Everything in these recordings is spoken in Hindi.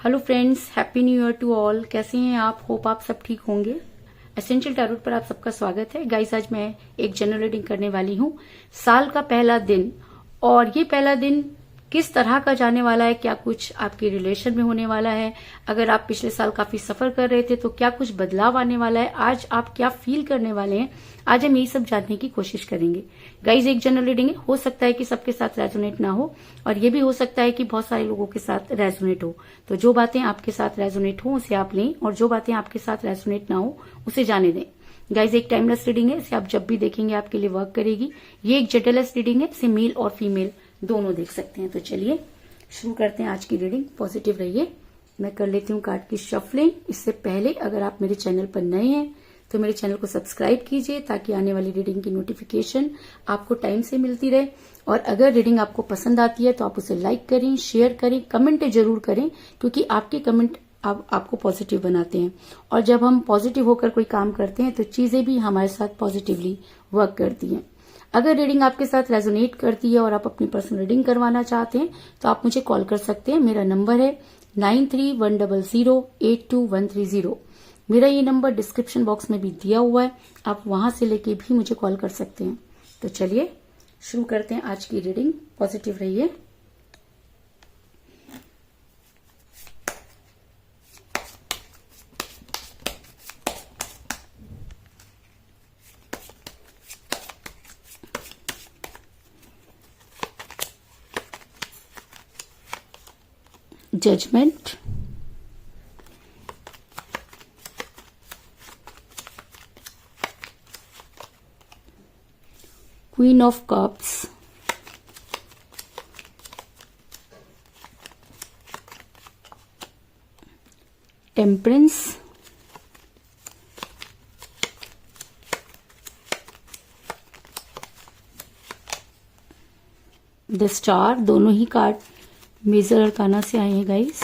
Hello friends, happy new year to all. कैसे हैं आप? होप आप सब ठीक होंगे। एसेंशियल टैरोट पर आप सबका स्वागत है। गाइस, आज मैं एक जनरल रीडिंग करने वाली हूँ। साल का पहला दिन, और ये पहला दिन किस तरह का जाने वाला है, क्या कुछ आपके रिलेशन में होने वाला है, अगर आप पिछले साल काफी सफर कर रहे थे तो क्या कुछ बदलाव आने वाला है, आज आप क्या फील करने वाले हैं, आज हम यही सब जानने की कोशिश करेंगे। गाइज, एक जनरल रीडिंग है, हो सकता है कि सबके साथ रेजोनेट ना हो, और ये भी हो सकता है कि बहुत सारे लोगों के साथ रेजोनेट हो। तो जो बातें आपके साथ रेजोनेट हो उसे आप लें, और जो बातें आपके साथ रेजोनेट ना हो उसे जाने दें। गाइज, एक टाइमलेस रीडिंग है, इसे आप जब भी देखेंगे आपके लिए वर्क करेगी। ये एक जेंडरलेस रीडिंग है, इसे मेल और फीमेल दोनों देख सकते हैं। तो चलिए शुरू करते हैं आज की रीडिंग। पॉजिटिव रहिए। मैं कर लेती हूँ कार्ड की शफलिंग। इससे पहले अगर आप मेरे चैनल पर नए हैं तो मेरे चैनल को सब्सक्राइब कीजिए, ताकि आने वाली रीडिंग की नोटिफिकेशन आपको टाइम से मिलती रहे। और अगर रीडिंग आपको पसंद आती है तो आप उसे लाइक करें, शेयर करें, कमेंट जरूर करें, क्योंकि आपके कमेंट आपको पॉजिटिव बनाते हैं। और जब हम पॉजिटिव होकर कोई काम करते हैं तो चीजें भी हमारे साथ पॉजिटिवली वर्क करती हैं। अगर रीडिंग आपके साथ रेजोनेट करती है और आप अपनी पर्सनल रीडिंग करवाना चाहते हैं तो आप मुझे कॉल कर सकते हैं। मेरा नंबर है 9310082130। मेरा ये नंबर डिस्क्रिप्शन बॉक्स में भी दिया हुआ है, आप वहां से लेके भी मुझे कॉल कर सकते हैं। तो चलिए शुरू करते हैं आज की रीडिंग। पॉजिटिव रहिए। Judgement, queen of cups, temperance, the star. दोनों ही कार्ड मेजर अरकाना से आए हैं guys.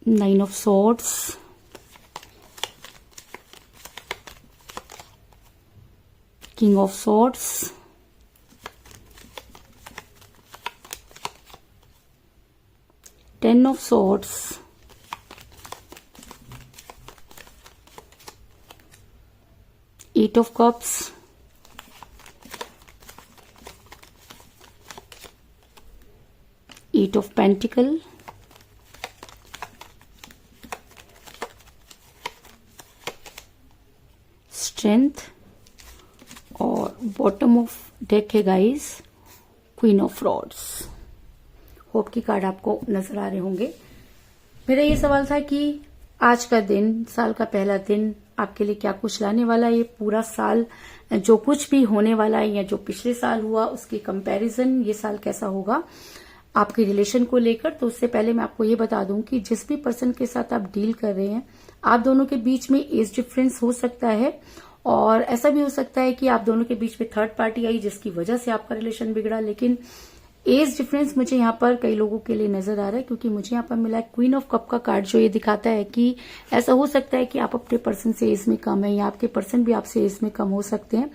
9 of swords, king of swords, ten of swords, eight of cups, eight of pentacle, strength, और बॉटम ऑफ डेक है guys, queen of rods. Hope की कार्ड आपको नजर आ रहे होंगे। मेरा ये सवाल था कि आज का दिन, साल का पहला दिन आपके लिए क्या कुछ लाने वाला है। ये पूरा साल जो कुछ भी होने वाला है या जो पिछले साल हुआ उसके कंपैरिजन ये साल कैसा होगा आपके रिलेशन को लेकर। तो उससे पहले मैं आपको ये बता दूं कि जिस भी पर्सन के साथ आप डील कर रहे हैं, आप दोनों के बीच में एज डिफरेंस हो सकता है, और ऐसा भी हो सकता है कि आप दोनों के बीच में थर्ड पार्टी आई जिसकी वजह से आपका रिलेशन बिगड़ा। लेकिन एज डिफरेंस मुझे यहाँ पर कई लोगों के लिए नजर आ रहा है, क्योंकि मुझे यहाँ पर मिला है क्वीन ऑफ कप का कार्ड, जो ये दिखाता है कि ऐसा हो सकता है कि आप अपने पर्सन से एज में कम है, या आपके पर्सन भी आपसे एज में कम हो सकते हैं।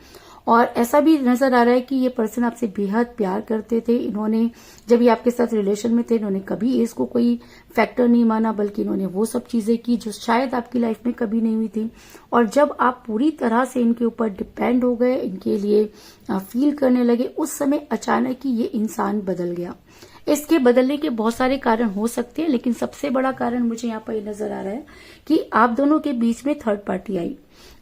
और ऐसा भी नजर आ रहा है कि ये पर्सन आपसे बेहद प्यार करते थे। इन्होंने जब ये आपके साथ रिलेशन में थे, इन्होंने कभी एज को कोई फैक्टर नहीं माना, बल्कि इन्होंने वो सब चीजें की जो शायद आपकी लाइफ में कभी नहीं हुई थी। और जब आप पूरी तरह से इनके ऊपर डिपेंड हो गए, इनके लिए फील करने लगे, उस समय अचानक ही ये इंसान बदल गया। इसके बदलने के बहुत सारे कारण हो सकते हैं, लेकिन सबसे बड़ा कारण मुझे यहाँ पर ये नजर आ रहा है कि आप दोनों के बीच में थर्ड पार्टी आई,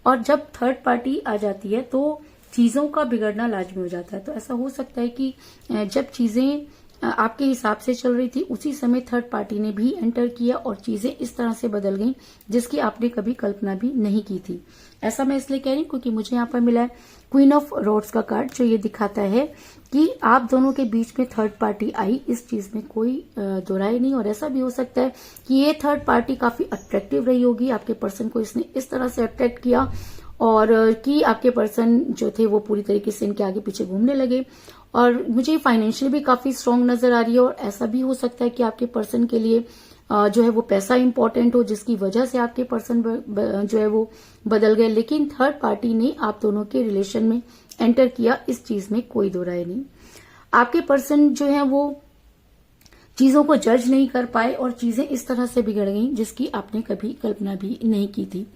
और जब थर्ड पार्टी आ जाती है तो चीजों का बिगड़ना लाजमी हो जाता है। तो ऐसा हो सकता है कि जब चीजें आपके हिसाब से चल रही थी, उसी समय थर्ड पार्टी ने भी एंटर किया और चीजें इस तरह से बदल गईं जिसकी आपने कभी कल्पना भी नहीं की थी। ऐसा मैं इसलिए कह रही हूँ क्योंकि मुझे यहाँ पर मिला है क्वीन ऑफ रोड्स का कार्ड, जो ये दिखाता है कि आप दोनों के बीच में थर्ड पार्टी आई, इस चीज में कोई दो राय नहीं। और ऐसा भी हो सकता है कि ये थर्ड पार्टी काफी अट्रैक्टिव रही होगी, आपके पर्सन को इसने इस तरह से अट्रैक्ट किया और कि आपके पर्सन जो थे वो पूरी तरीके से इनके आगे पीछे घूमने लगे। और मुझे फाइनेंशियल भी काफी स्ट्रांग नजर आ रही है, और ऐसा भी हो सकता है कि आपके पर्सन के लिए जो है वो पैसा इंपॉर्टेंट हो, जिसकी वजह से आपके पर्सन जो है वो बदल गए। लेकिन थर्ड पार्टी ने आप दोनों के रिलेशन में एंटर किया, इस चीज में कोई दो राय नहीं। आपके पर्सन जो है वो चीजों को जज नहीं कर पाए और चीजें इस तरह से बिगड़ गईं जिसकी आपने कभी कल्पना भी नहीं की थी।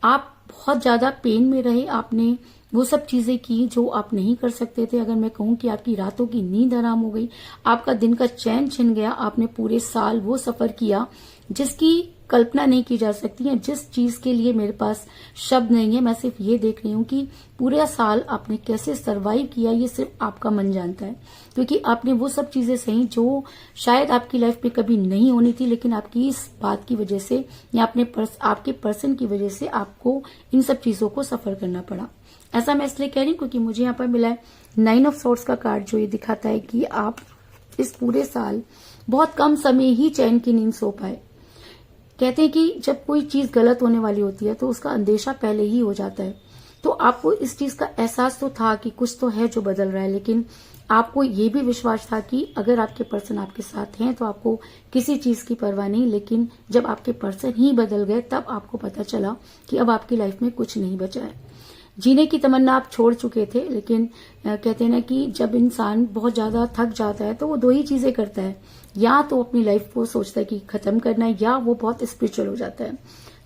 आप बहुत ज्यादा पेन में रहे, आपने वो सब चीजें की जो आप नहीं कर सकते थे। अगर मैं कहूं कि आपकी रातों की नींद हराम हो गई, आपका दिन का चैन छिन गया, आपने पूरे साल वो सफर किया जिसकी कल्पना नहीं की जा सकती है, जिस चीज के लिए मेरे पास शब्द नहीं है। मैं सिर्फ ये देख रही हूँ कि पूरा साल आपने कैसे सरवाइव किया, ये सिर्फ आपका मन जानता है, क्योंकि आपने वो सब चीजें सही जो शायद आपकी लाइफ में कभी नहीं होनी थी, लेकिन आपकी इस बात की वजह से या आपके पर्सन की वजह से आपको इन सब चीजों को सफर करना पड़ा। ऐसा मैं इसलिए कह रही हूँ क्योंकि मुझे यहाँ पर मिला है 9 ऑफ सोर्ड्स का कार्ड, जो ये दिखाता है कि आप इस पूरे साल बहुत कम समय ही चैन की नींद सो पाए। कहते हैं कि जब कोई चीज गलत होने वाली होती है तो उसका अंदेशा पहले ही हो जाता है। तो आपको इस चीज का एहसास तो था कि कुछ तो है जो बदल रहा है, लेकिन आपको ये भी विश्वास था कि अगर आपके पर्सन आपके साथ हैं तो आपको किसी चीज की परवाह नहीं। लेकिन जब आपके पर्सन ही बदल गए तब आपको पता चला कि अब आपकी लाइफ में कुछ नहीं बचा है। जीने की तमन्ना आप छोड़ चुके थे, लेकिन कहते हैं ना कि जब इंसान बहुत ज्यादा थक जाता है तो वो दो ही चीजें करता है, या तो अपनी लाइफ को सोचता है कि खत्म करना है, या वो बहुत स्पिरिचुअल हो जाता है।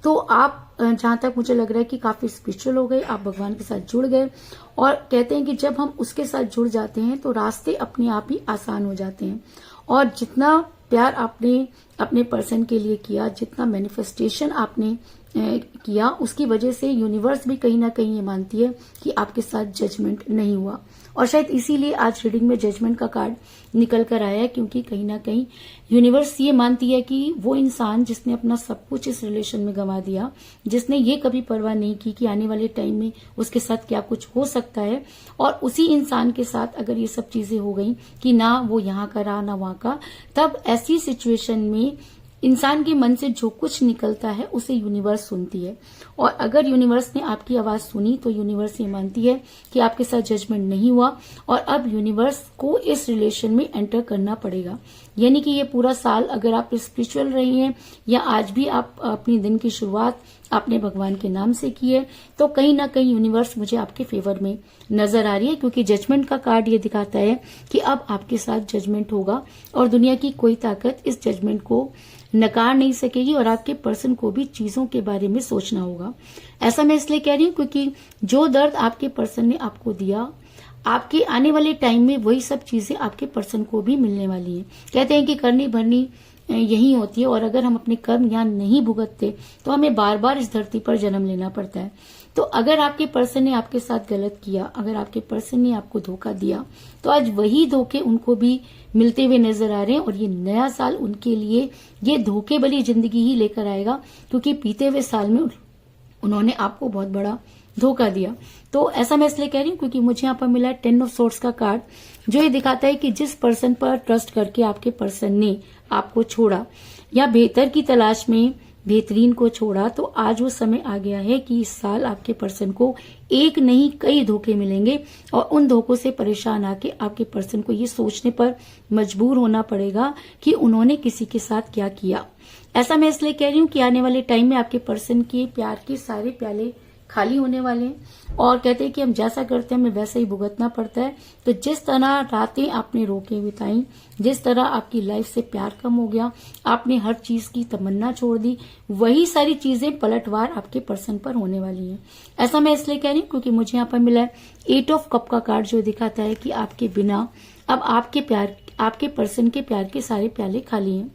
तो आप जहां तक मुझे लग रहा है कि काफी स्पिरिचुअल हो गए, आप भगवान के साथ जुड़ गए, और कहते हैं कि जब हम उसके साथ जुड़ जाते हैं तो रास्ते अपने आप ही आसान हो जाते हैं। और जितना प्यार आपने अपने पर्सन के लिए किया, जितना मैनिफेस्टेशन आपने किया, उसकी वजह से यूनिवर्स भी कहीं ना कहीं ये मानती है कि आपके साथ जजमेंट नहीं हुआ। और शायद इसीलिए आज रीडिंग में जजमेंट का कार्ड निकल कर आया है, क्योंकि कहीं ना कहीं यूनिवर्स ये मानती है कि वो इंसान जिसने अपना सब कुछ इस रिलेशन में गंवा दिया, जिसने ये कभी परवाह नहीं की कि आने वाले टाइम में उसके साथ क्या कुछ हो सकता है, और उसी इंसान के साथ अगर ये सब चीजें हो गई कि ना वो यहाँ का रहा ना वहां का, तब ऐसी सिचुएशन में इंसान के मन से जो कुछ निकलता है उसे यूनिवर्स सुनती है। और अगर यूनिवर्स ने आपकी आवाज सुनी तो यूनिवर्स ये मानती है कि आपके साथ जजमेंट नहीं हुआ, और अब यूनिवर्स को इस रिलेशन में एंटर करना पड़ेगा। यानी कि ये पूरा साल अगर आप स्पिरिचुअल रही हैं या आज भी आप अपनी दिन की शुरुआत आपने भगवान के नाम से की है, तो कहीं ना कहीं यूनिवर्स मुझे आपके फेवर में नजर आ रही है, क्योंकि जजमेंट का कार्ड ये दिखाता है कि अब आपके साथ जजमेंट होगा और दुनिया की कोई ताकत इस जजमेंट को नकार नहीं सकेगी, और आपके पर्सन को भी चीजों के बारे में सोचना होगा। ऐसा मैं इसलिए कह रही हूँ क्योंकि जो दर्द आपके पर्सन ने आपको दिया, आपके आने वाले टाइम में वही सब चीजें आपके पर्सन को भी मिलने वाली हैं। कहते हैं कि करनी भरनी यही होती है, और अगर हम अपने कर्म यहाँ नहीं भुगतते तो हमें बार बार इस धरती पर जन्म लेना पड़ता है। तो अगर आपके पर्सन ने आपके साथ गलत किया, अगर आपके पर्सन ने आपको धोखा दिया, तो आज वही धोखे उनको भी मिलते हुए नजर आ रहे हैं, और ये नया साल उनके लिए ये धोखे भरी जिंदगी ही लेकर आएगा, क्योंकि बीते हुए साल में उन्होंने आपको बहुत बड़ा धोखा दिया। तो ऐसा मैं इसलिए कह रही हूँ क्योंकि मुझे यहाँ पर मिला है 10 ऑफ सोर्ड्स का कार्ड, जो ये दिखाता है कि जिस पर्सन पर ट्रस्ट करके आपके पर्सन ने आपको छोड़ा या बेहतर की तलाश में बेहतरीन को छोड़ा, तो आज वो समय आ गया है कि इस साल आपके पर्सन को एक नहीं कई धोखे मिलेंगे, और उन धोखों से परेशान आके आपके पर्सन को ये सोचने पर मजबूर होना पड़ेगा कि उन्होंने किसी के साथ क्या किया। ऐसा मैं इसलिए कह रही हूँ कि आने वाले टाइम में आपके पर्सन के प्यार के सारे प्याले खाली होने वाले हैं, और कहते हैं कि हम जैसा करते हैं हमें वैसा ही भुगतना पड़ता है। तो जिस तरह रातें आपने रोके बिताई, जिस तरह आपकी लाइफ से प्यार कम हो गया, आपने हर चीज की तमन्ना छोड़ दी, वही सारी चीजें पलटवार आपके पर्सन पर होने वाली हैं। ऐसा मैं इसलिए कह रही हूँ क्योंकि मुझे यहाँ पर मिला है 8 ऑफ कप का कार्ड, जो दिखाता है कि आपके बिना अब आपके पर्सन के प्यार के सारे प्याले खाली हैं।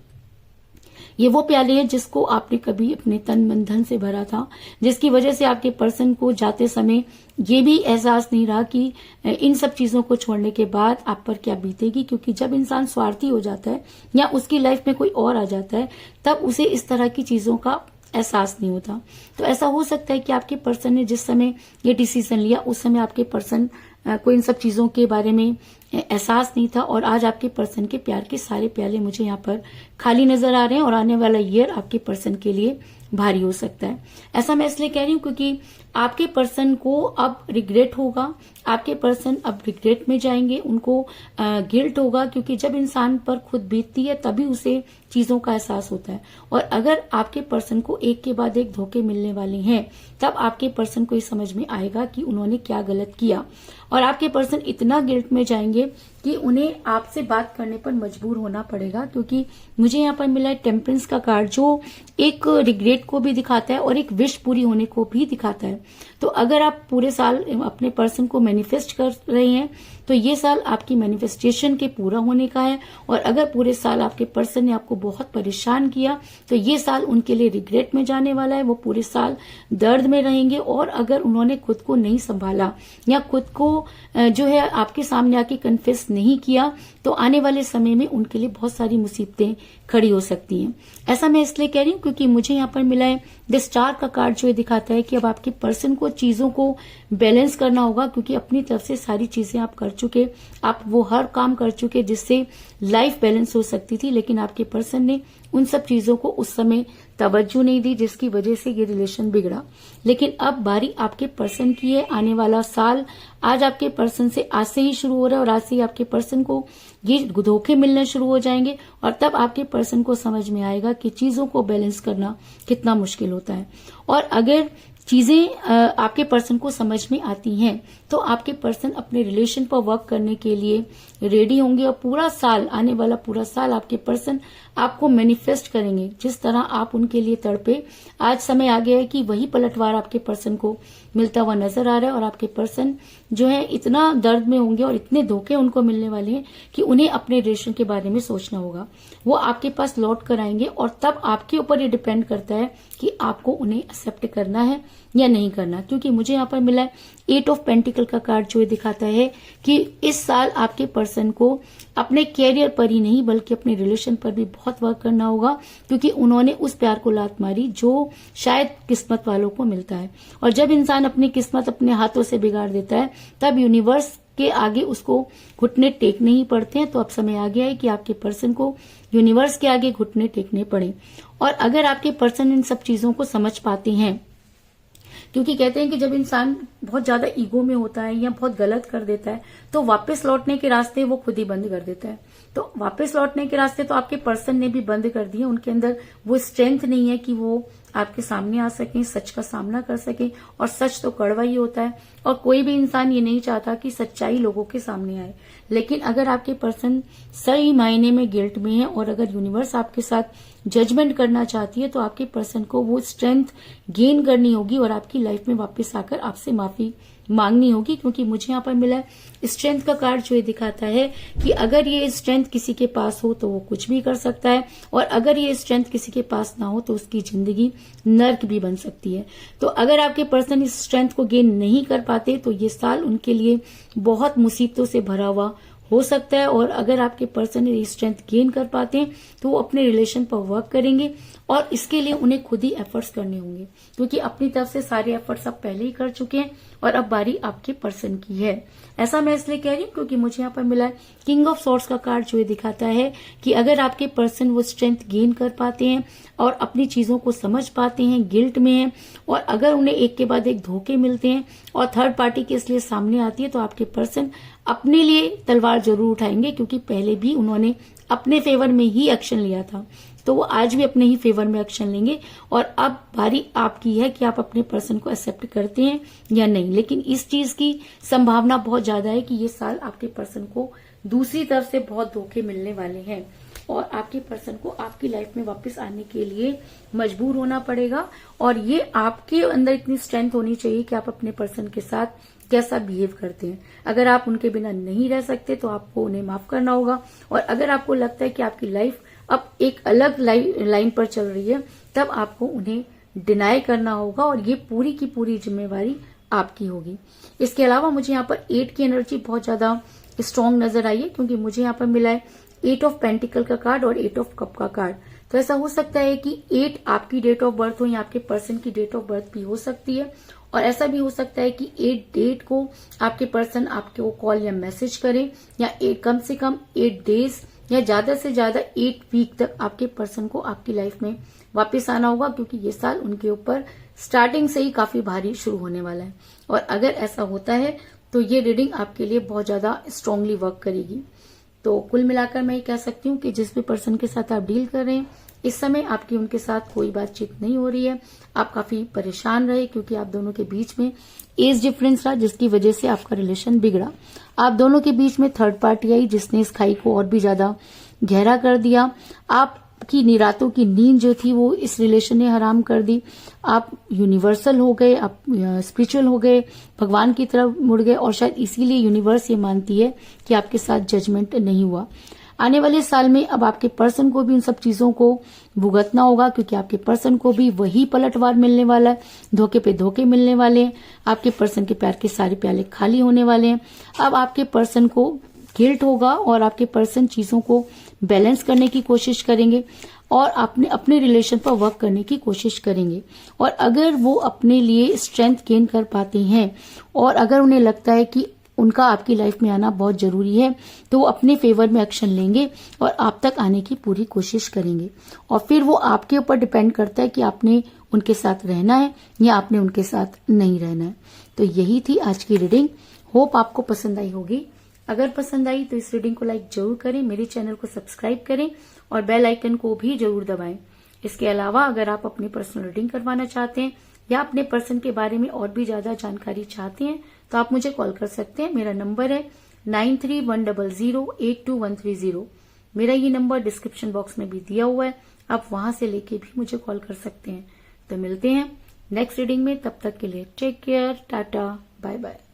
ये वो प्याले हैं जिसको आपने कभी अपने तन मन धन से भरा था, जिसकी वजह से आपके पर्सन को जाते समय ये भी एहसास नहीं रहा कि इन सब चीजों को छोड़ने के बाद आप पर क्या बीतेगी। क्योंकि जब इंसान स्वार्थी हो जाता है या उसकी लाइफ में कोई और आ जाता है, तब उसे इस तरह की चीजों का एहसास नहीं होता। तो ऐसा हो सकता है कि आपके पर्सन ने जिस समय ये डिसीजन लिया, उस समय आपके पर्सन को इन सब चीजों के बारे में एहसास नहीं था, और आज आपके पर्सन के प्यार के सारे प्याले मुझे यहाँ पर खाली नजर आ रहे हैं, और आने वाला ईयर आपके पर्सन के लिए भारी हो सकता है। ऐसा मैं इसलिए कह रही हूँ क्योंकि आपके पर्सन को अब रिग्रेट होगा, आपके पर्सन अब रिग्रेट में जाएंगे, उनको गिल्ट होगा, क्योंकि जब इंसान पर खुद बीतती है तभी उसे चीजों का एहसास होता है। और अगर आपके पर्सन को एक के बाद एक धोखे मिलने वाले हैं, तब आपके पर्सन को ये समझ में आएगा कि उन्होंने क्या गलत किया, और आपके पर्सन इतना गिल्ट में जाएंगे कि उन्हें आपसे बात करने पर मजबूर होना पड़ेगा, क्योंकि मुझे यहाँ पर मिला है टेम्परेंस का कार्ड, जो एक रिग्रेट को भी दिखाता है और एक विश पूरी होने को भी दिखाता है। तो अगर आप पूरे साल अपने पर्सन को मैनिफेस्ट कर रहे हैं तो ये साल आपकी मैनिफेस्टेशन के पूरा होने का है। और अगर पूरे साल आपके पर्सन ने आपको बहुत परेशान किया तो ये साल उनके लिए रिग्रेट में जाने वाला है। वो पूरे साल दर्द में रहेंगे, और अगर उन्होंने खुद को नहीं संभाला या खुद को जो है आपके सामने आके कन्फेस नहीं किया तो आने वाले समय में उनके लिए बहुत सारी मुसीबतें खड़ी हो सकती हैं। ऐसा मैं इसलिए कह रही हूँ क्योंकि मुझे यहाँ पर मिला है द स्टार का कार्ड, जो ये दिखाता है कि अब आपके पर्सन को चीजों को बैलेंस करना होगा, क्योंकि अपनी तरफ से सारी चीजें आप कर चुके, आप वो हर काम कर चुके जिससे लाइफ बैलेंस हो सकती थी, लेकिन आपके पर्सन ने उन सब चीजों को उस समय तवज्जो नहीं दी, जिसकी वजह से ये रिलेशन बिगड़ा। लेकिन अब बारी आपके पर्सन की है। आने वाला साल आज आपके पर्सन से आज से ही शुरू हो रहा है, और आज से ही आपके पर्सन को ये धोखे मिलने शुरू हो जाएंगे, और तब आपके पर्सन को समझ में आएगा कि चीजों को बैलेंस करना कितना मुश्किल होता है। और अगर चीजें आपके पर्सन को समझ में आती हैं तो आपके पर्सन अपने रिलेशन पर वर्क करने के लिए रेडी होंगे, और पूरा साल, आने वाला पूरा साल आपके पर्सन आपको मैनिफेस्ट करेंगे जिस तरह आप उनके लिए तड़पे। आज समय आ गया है कि वही पलटवार आपके पर्सन को मिलता हुआ नजर आ रहा है, और आपके पर्सन जो है इतना दर्द में होंगे और इतने धोखे उनको मिलने वाले हैं कि उन्हें अपने रिलेशन के बारे में सोचना होगा। वो आपके पास लौट कर आएंगे, और तब आपके ऊपर ये डिपेंड करता है कि आपको उन्हें एक्सेप्ट करना है या नहीं करना। क्योंकि मुझे यहाँ पर मिला है 8 ऑफ पेंटिकल का कार्ड, जो ये दिखाता है कि इस साल आपके पर्सन को अपने कैरियर पर ही नहीं बल्कि अपने रिलेशन पर भी बहुत वर्क करना होगा, क्योंकि उन्होंने उस प्यार को लात मारी जो शायद किस्मत वालों को मिलता है। और जब इंसान अपनी किस्मत अपने हाथों से बिगाड़ देता है तब यूनिवर्स के आगे उसको घुटने टेकने ही पड़ते हैं। तो अब समय आ गया है कि आपके पर्सन को यूनिवर्स के आगे घुटने टेकने पड़े। और अगर आपके पर्सन इन सब चीजों को समझ पाते हैं, क्योंकि कहते हैं कि जब इंसान बहुत ज्यादा ईगो में होता है या बहुत गलत कर देता है तो वापस लौटने के रास्ते वो खुद ही बंद कर देता है। तो वापस लौटने के रास्ते तो आपके पर्सन ने भी बंद कर दिए। उनके अंदर वो स्ट्रेंथ नहीं है कि वो आपके सामने आ सकें, सच का सामना कर सकें, और सच तो कड़वा ही होता है। और कोई भी इंसान ये नहीं चाहता कि सच्चाई लोगों के सामने आए। लेकिन अगर आपके पर्सन सही मायने में गिल्ट में है और अगर यूनिवर्स आपके साथ जजमेंट करना चाहती है तो आपके पर्सन को वो स्ट्रेंथ गेन करनी होगी और आपकी लाइफ में वापस आकर आपसे माफी मांगनी होगी। क्योंकि मुझे यहाँ पर मिला है स्ट्रेंथ का कार्ड, जो ये दिखाता है कि अगर ये स्ट्रेंथ किसी के पास हो तो वो कुछ भी कर सकता है, और अगर ये स्ट्रेंथ किसी के पास ना हो तो उसकी जिंदगी नर्क भी बन सकती है। तो अगर आपके पर्सन इस स्ट्रेंथ को गेन नहीं कर पाते तो ये साल उनके लिए बहुत मुसीबतों से भरा हुआ हो सकता है। और अगर आपके पर्सन ये स्ट्रेंथ गेन कर पाते हैं तो वो अपने रिलेशन पर वर्क करेंगे, और इसके लिए उन्हें खुद ही एफर्ट्स करने होंगे, क्योंकि अपनी तरफ से सारे एफर्ट्स आप पहले ही कर चुके हैं और अब बारी आपके पर्सन की है। ऐसा मैं इसलिए कह रही हूँ क्योंकि मुझे यहाँ पर मिला है किंग ऑफ सॉर्ड्स का कार्ड, जो ये दिखाता है कि अगर आपके पर्सन वो स्ट्रेंथ गेन कर पाते हैं और अपनी चीजों को समझ पाते हैं, गिल्ट में हैं, और अगर उन्हें एक के बाद एक धोखे मिलते हैं और थर्ड पार्टी के इसलिए सामने आती है तो आपके पर्सन अपने लिए तलवार जरूर उठाएंगे, क्योंकि पहले भी उन्होंने अपने फेवर में ही एक्शन लिया था तो वो आज भी अपने ही फेवर में एक्शन लेंगे। और अब बारी आपकी है कि आप अपने पर्सन को एक्सेप्ट करते हैं या नहीं। लेकिन इस चीज की संभावना बहुत ज्यादा है कि ये साल आपके पर्सन को दूसरी तरफ से बहुत धोखे मिलने वाले हैं और आपके पर्सन को आपकी लाइफ में वापस आने के लिए मजबूर होना पड़ेगा। और ये आपके अंदर इतनी स्ट्रेंथ होनी चाहिए कि आप अपने पर्सन के साथ कैसा बिहेव करते हैं। अगर आप उनके बिना नहीं रह सकते तो आपको उन्हें माफ करना होगा, और अगर आपको लगता है कि आपकी लाइफ अब एक अलग लाइन पर चल रही है तब आपको उन्हें डिनाई करना होगा, और ये पूरी की पूरी जिम्मेवारी आपकी होगी। इसके अलावा मुझे यहाँ पर 8 की एनर्जी बहुत ज्यादा स्ट्रांग नजर आई है, क्योंकि मुझे यहाँ पर मिला है 8 ऑफ पेंटिकल का कार्ड और 8 ऑफ कप का कार्ड। तो ऐसा हो सकता है कि 8 आपकी डेट ऑफ बर्थ हो या आपके पर्सन की डेट ऑफ बर्थ भी हो सकती है, और ऐसा भी हो सकता है कि 8 डेट को आपके पर्सन आपको कॉल या मैसेज करें, या कम से कम 8 डेज या ज्यादा से ज्यादा 8 वीक तक आपके पर्सन को आपकी लाइफ में वापस आना होगा, क्योंकि ये साल उनके ऊपर स्टार्टिंग से ही काफी भारी शुरू होने वाला है। और अगर ऐसा होता है तो ये रीडिंग आपके लिए बहुत ज्यादा स्ट्रांगली वर्क करेगी। तो कुल मिलाकर मैं ये कह सकती हूँ कि जिस भी पर्सन के साथ आप डील कर रहे हैं इस समय आपकी उनके साथ कोई बातचीत नहीं हो रही है। आप काफी परेशान रहे क्योंकि आप दोनों के बीच में एज डिफरेंस रहा, जिसकी वजह से आपका रिलेशन बिगड़ा। आप दोनों के बीच में थर्ड पार्टी आई जिसने इस खाई को और भी ज्यादा गहरा कर दिया। आपकी रातों की नींद जो थी वो इस रिलेशन ने हराम कर दी। आप यूनिवर्सल हो गए, आप स्पिरिचुअल हो गए, भगवान की तरफ मुड़ गए, और शायद इसीलिए यूनिवर्स ये मानती है कि आपके साथ जजमेंट नहीं हुआ। आने वाले साल में अब आपके पर्सन को भी उन सब चीजों को भुगतना होगा, क्योंकि आपके पर्सन को भी वही पलटवार मिलने वाला है, धोखे पे धोखे मिलने वाले हैं। आपके पर्सन के प्यार के सारे प्याले खाली होने वाले हैं। अब आपके पर्सन को गिल्ट होगा और आपके पर्सन चीजों को बैलेंस करने की कोशिश करेंगे और अपने रिलेशन पर वर्क करने की कोशिश करेंगे। और अगर वो अपने लिए स्ट्रेंथ गेन कर पाते हैं और अगर उन्हें लगता है कि उनका आपकी लाइफ में आना बहुत जरूरी है, तो वो अपने फेवर में एक्शन लेंगे और आप तक आने की पूरी कोशिश करेंगे। और फिर वो आपके ऊपर डिपेंड करता है कि आपने उनके साथ रहना है या आपने उनके साथ नहीं रहना है। तो यही थी आज की रीडिंग। होप आपको पसंद आई होगी। अगर पसंद आई तो इस रीडिंग को लाइक जरूर करें, मेरे चैनल को सब्सक्राइब करें और बेल आइकन को भी जरूर दबाएं। इसके अलावा अगर आप अपनी पर्सनल रीडिंग करवाना चाहते हैं या अपने पर्सन के बारे में और भी ज्यादा जानकारी चाहते हैं तो आप मुझे कॉल कर सकते हैं। मेरा नंबर है 9310082130। मेरा ये नंबर डिस्क्रिप्शन बॉक्स में भी दिया हुआ है, आप वहां से लेके भी मुझे कॉल कर सकते हैं। तो मिलते हैं नेक्स्ट रीडिंग में, तब तक के लिए take care, tata, bye bye.